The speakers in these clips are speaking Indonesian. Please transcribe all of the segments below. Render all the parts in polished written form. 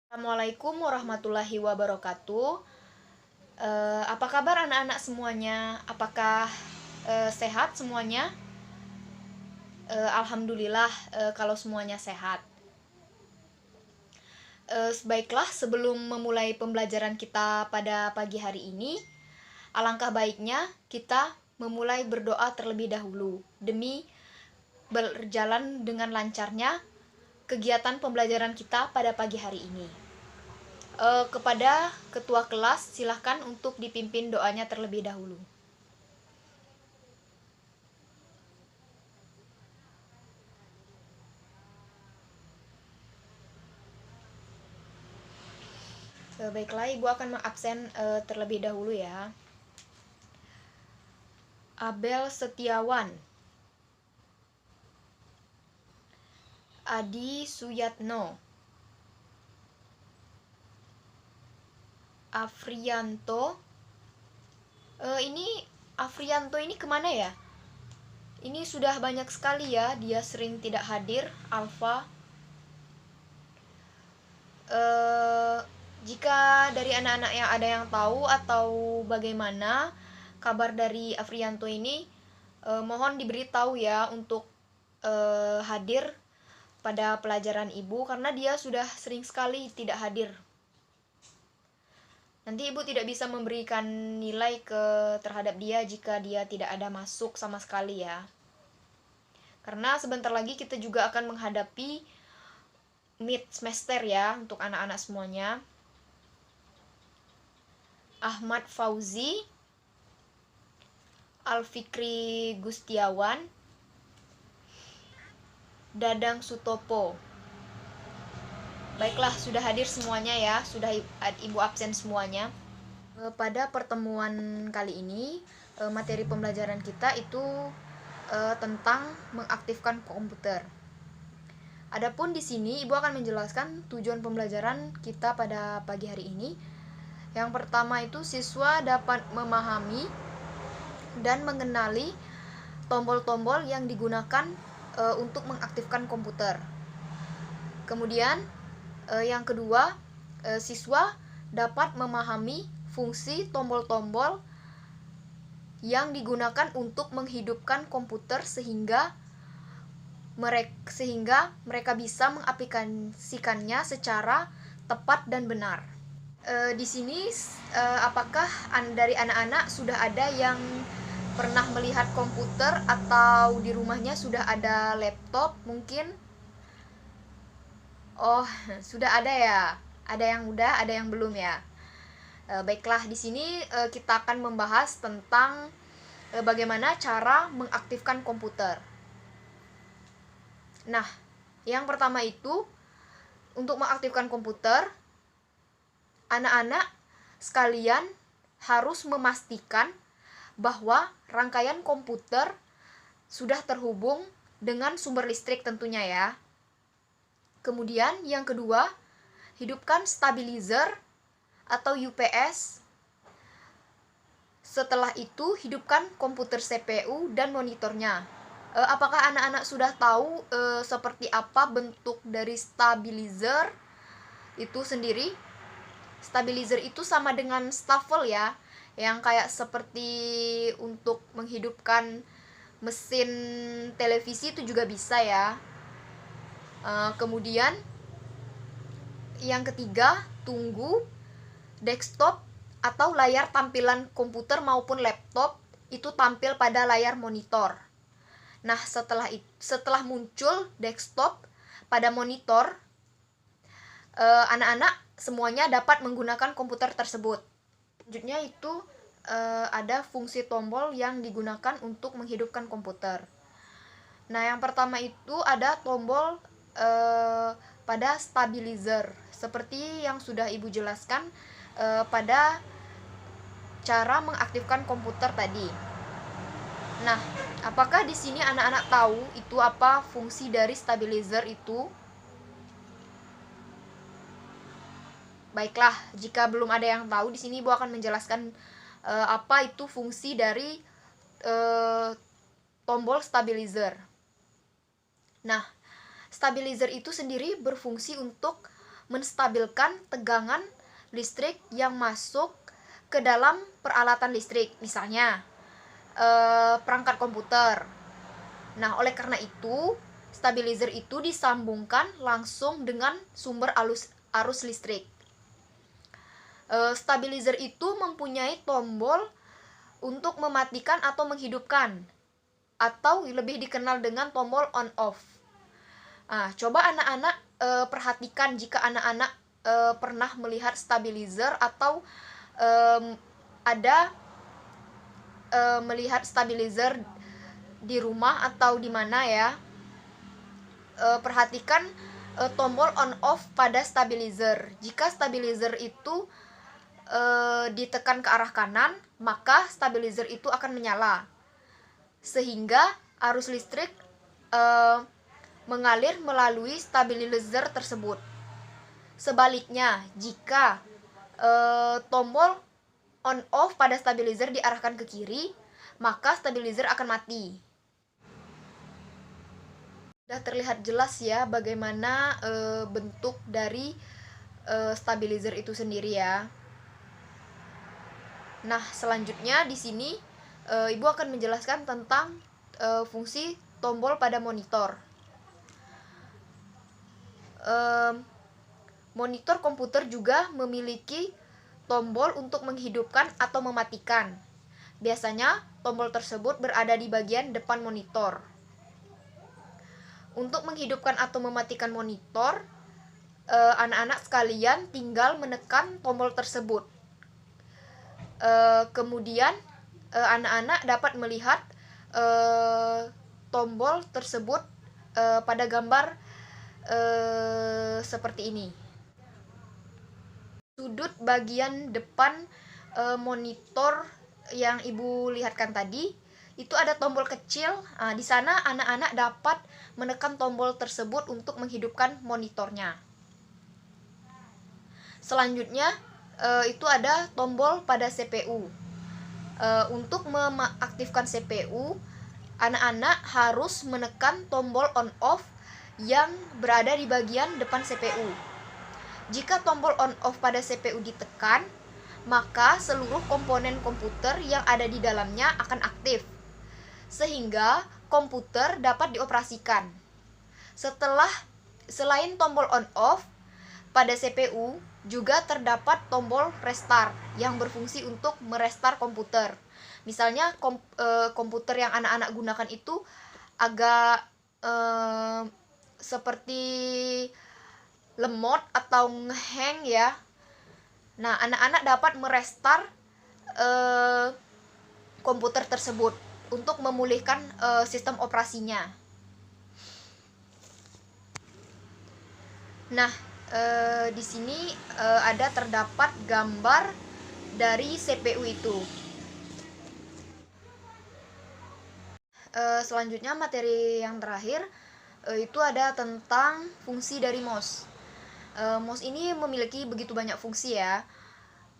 Assalamualaikum warahmatullahi wabarakatuh. Apa kabar anak-anak semuanya? Apakah sehat semuanya? Alhamdulillah kalau semuanya sehat. Baiklah, sebelum memulai pembelajaran kita pada pagi hari ini, alangkah baiknya kita memulai berdoa terlebih dahulu demi berjalan dengan lancarnya kegiatan pembelajaran kita pada pagi hari ini. Kepada ketua kelas, silahkan untuk dipimpin doanya terlebih dahulu. Baiklah, Ibu akan mengabsen terlebih dahulu ya. Abel Setiawan, Adi Suyatno, Afrianto. Ini Afrianto ini kemana ya? Ini sudah banyak sekali ya, dia sering tidak hadir. Alfa. Jika dari anak-anak yang ada yang tahu atau bagaimana kabar dari Afrianto ini, mohon diberitahu ya untuk hadir pada pelajaran Ibu, karena dia sudah sering sekali tidak hadir. Nanti Ibu tidak bisa memberikan nilai terhadap dia jika dia tidak ada masuk sama sekali ya. Karena sebentar lagi kita juga akan menghadapi mid semester ya untuk anak-anak semuanya. Ahmad Fauzi, Alfikri Gustiawan, Dadang Sutopo. Baiklah, sudah hadir semuanya ya, sudah Ibu absen semuanya. Pada pertemuan kali ini, materi pembelajaran kita itu tentang mengaktifkan komputer. Adapun di sini Ibu akan menjelaskan tujuan pembelajaran kita pada pagi hari ini. Yang pertama itu siswa dapat memahami dan mengenali tombol-tombol yang digunakan untuk mengaktifkan komputer. Kemudian yang kedua, siswa dapat memahami fungsi tombol-tombol yang digunakan untuk menghidupkan komputer sehingga mereka bisa mengaplikasikannya secara tepat dan benar. Di sini apakah dari anak-anak sudah ada yang pernah melihat komputer atau di rumahnya sudah ada laptop mungkin? Oh, sudah ada ya. Ada yang udah, ada yang belum ya. Baiklah, di sini kita akan membahas tentang bagaimana cara mengaktifkan komputer. Nah, yang pertama itu untuk mengaktifkan komputer, anak-anak sekalian harus memastikan bahwa rangkaian komputer sudah terhubung dengan sumber listrik tentunya ya. Kemudian yang kedua, hidupkan stabilizer atau UPS. Setelah itu, hidupkan komputer CPU dan monitornya. Apakah anak-anak sudah tahu seperti apa bentuk dari stabilizer itu sendiri? Stabilizer itu sama dengan staffel ya, yang kayak seperti untuk menghidupkan mesin televisi itu juga bisa ya. Kemudian yang ketiga, tunggu desktop atau layar tampilan komputer maupun laptop itu tampil pada layar monitor. Nah, setelah muncul desktop pada monitor, anak-anak semuanya dapat menggunakan komputer tersebut. Selanjutnya itu ada fungsi tombol yang digunakan untuk menghidupkan komputer. Nah, yang pertama itu ada tombol pada stabilizer, seperti yang sudah Ibu jelaskan pada cara mengaktifkan komputer tadi. Nah, apakah di sini anak-anak tahu itu apa fungsi dari stabilizer itu? Baiklah, jika belum ada yang tahu, di sini Ibu akan menjelaskan apa itu fungsi dari tombol stabilizer. Nah, stabilizer itu sendiri berfungsi untuk menstabilkan tegangan listrik yang masuk ke dalam peralatan listrik, misalnya perangkat komputer. Nah, oleh karena itu, stabilizer itu disambungkan langsung dengan sumber arus listrik. Stabilizer itu mempunyai tombol untuk mematikan atau menghidupkan, atau lebih dikenal dengan tombol on off. Nah, coba anak-anak perhatikan jika anak-anak pernah melihat stabilizer atau ada melihat stabilizer di rumah atau di mana ya. Perhatikan tombol on off pada stabilizer. Jika stabilizer itu ditekan ke arah kanan, maka stabilizer itu akan menyala, sehingga arus listrik mengalir melalui stabilizer tersebut. Sebaliknya, jika tombol on off pada stabilizer diarahkan ke kiri, maka stabilizer akan mati. Sudah terlihat jelas ya bagaimana bentuk dari stabilizer itu sendiri ya. Nah, selanjutnya di sini Ibu akan menjelaskan tentang fungsi tombol pada monitor. Monitor komputer juga memiliki tombol untuk menghidupkan atau mematikan. Biasanya tombol tersebut berada di bagian depan monitor. Untuk menghidupkan atau mematikan monitor, anak-anak sekalian tinggal menekan tombol tersebut. Kemudian anak-anak dapat melihat tombol tersebut pada gambar seperti ini. Sudut bagian depan monitor yang Ibu lihatkan tadi, itu ada tombol kecil. Di sana anak-anak dapat menekan tombol tersebut untuk menghidupkan monitornya. Selanjutnya itu ada tombol pada CPU. Untuk mengaktifkan CPU, anak-anak harus menekan tombol on off yang berada di bagian depan CPU. Jika tombol on off pada CPU ditekan, maka seluruh komponen komputer yang ada di dalamnya akan aktif, sehingga komputer dapat dioperasikan. Selain tombol on off, pada CPU juga terdapat tombol restart yang berfungsi untuk merestart komputer. Misalnya komputer yang anak-anak gunakan itu agak seperti lemot atau ngehang ya. Nah, anak-anak dapat merestart komputer tersebut untuk memulihkan sistem operasinya. Nah, di sini ada terdapat gambar dari CPU itu. Selanjutnya materi yang terakhir itu ada tentang fungsi dari mouse. Mouse ini memiliki begitu banyak fungsi ya.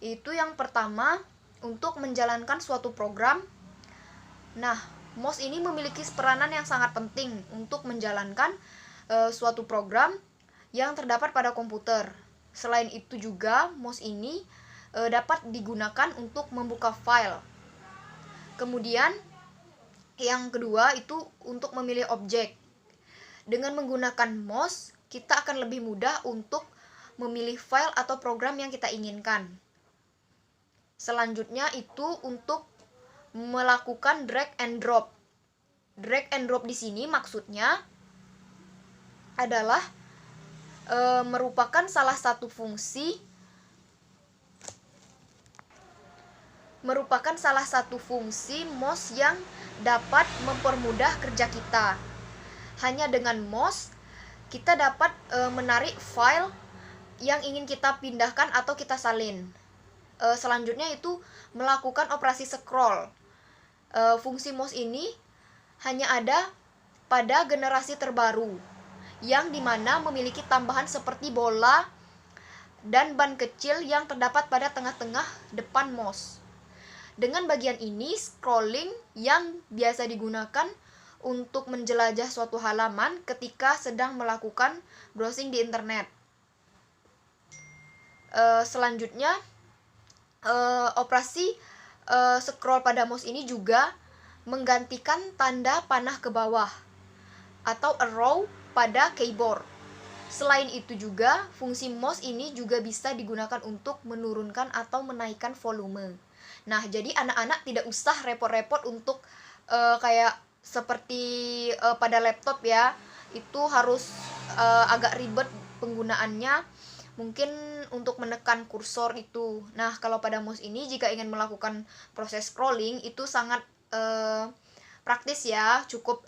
Itu yang pertama, untuk menjalankan suatu program. Nah, mouse ini memiliki peranan yang sangat penting untuk menjalankan suatu program yang terdapat pada komputer. Selain itu juga mouse ini dapat digunakan untuk membuka file. Kemudian yang kedua itu untuk memilih objek. Dengan menggunakan mouse, kita akan lebih mudah untuk memilih file atau program yang kita inginkan. Selanjutnya itu untuk melakukan drag and drop. Drag and drop di sini maksudnya adalah merupakan salah satu fungsi mouse yang dapat mempermudah kerja kita. Hanya dengan mouse kita dapat menarik file yang ingin kita pindahkan atau kita salin. Selanjutnya itu melakukan operasi scroll. Fungsi mouse ini hanya ada pada generasi terbaru, yang dimana memiliki tambahan seperti bola dan ban kecil yang terdapat pada tengah-tengah depan mouse. Dengan bagian ini, scrolling yang biasa digunakan untuk menjelajah suatu halaman ketika sedang melakukan browsing di internet. Selanjutnya operasi scroll pada mouse ini juga menggantikan tanda panah ke bawah atau arrow pada keyboard. Selain itu juga, fungsi mouse ini juga bisa digunakan untuk menurunkan atau menaikkan volume. Nah, jadi anak-anak tidak usah repot-repot untuk kayak seperti pada laptop ya, itu harus agak ribet penggunaannya, mungkin untuk menekan kursor itu. Nah, kalau pada mouse ini jika ingin melakukan proses scrolling itu sangat praktis ya, cukup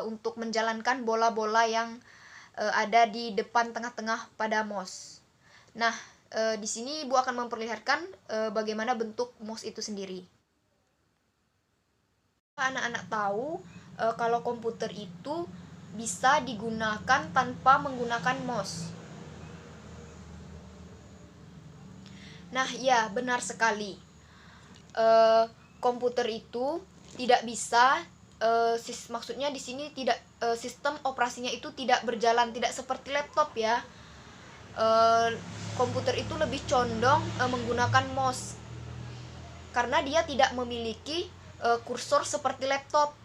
untuk menjalankan bola-bola yang ada di depan tengah-tengah pada mouse. Nah, di sini Ibu akan memperlihatkan bagaimana bentuk mouse itu sendiri. Anak-anak tahu kalau komputer itu bisa digunakan tanpa menggunakan mouse. Nah, ya, benar sekali. Komputer itu tidak bisa maksudnya di sini tidak sistem operasinya itu tidak berjalan, tidak seperti laptop ya. Komputer itu lebih condong menggunakan mouse karena dia tidak memiliki kursor seperti laptop.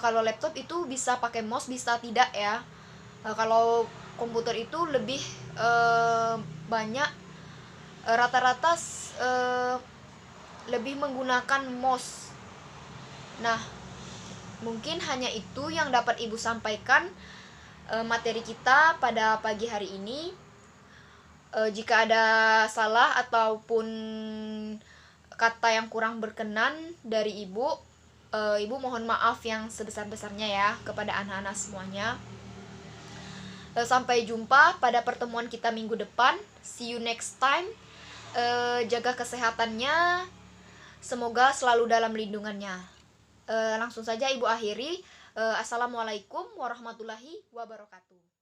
Kalau laptop itu bisa pakai mouse, bisa tidak ya. Kalau komputer itu lebih banyak rata-rata lebih menggunakan mouse. Nah, mungkin hanya itu yang dapat Ibu sampaikan materi kita pada pagi hari ini. Jika ada salah ataupun kata yang kurang berkenan dari Ibu, Ibu mohon maaf yang sebesar-besarnya ya kepada anak-anak semuanya. Sampai jumpa pada pertemuan kita minggu depan. See you next time. Jaga kesehatannya. Semoga selalu dalam lindungannya. Langsung saja Ibu akhiri. Assalamualaikum warahmatullahi wabarakatuh.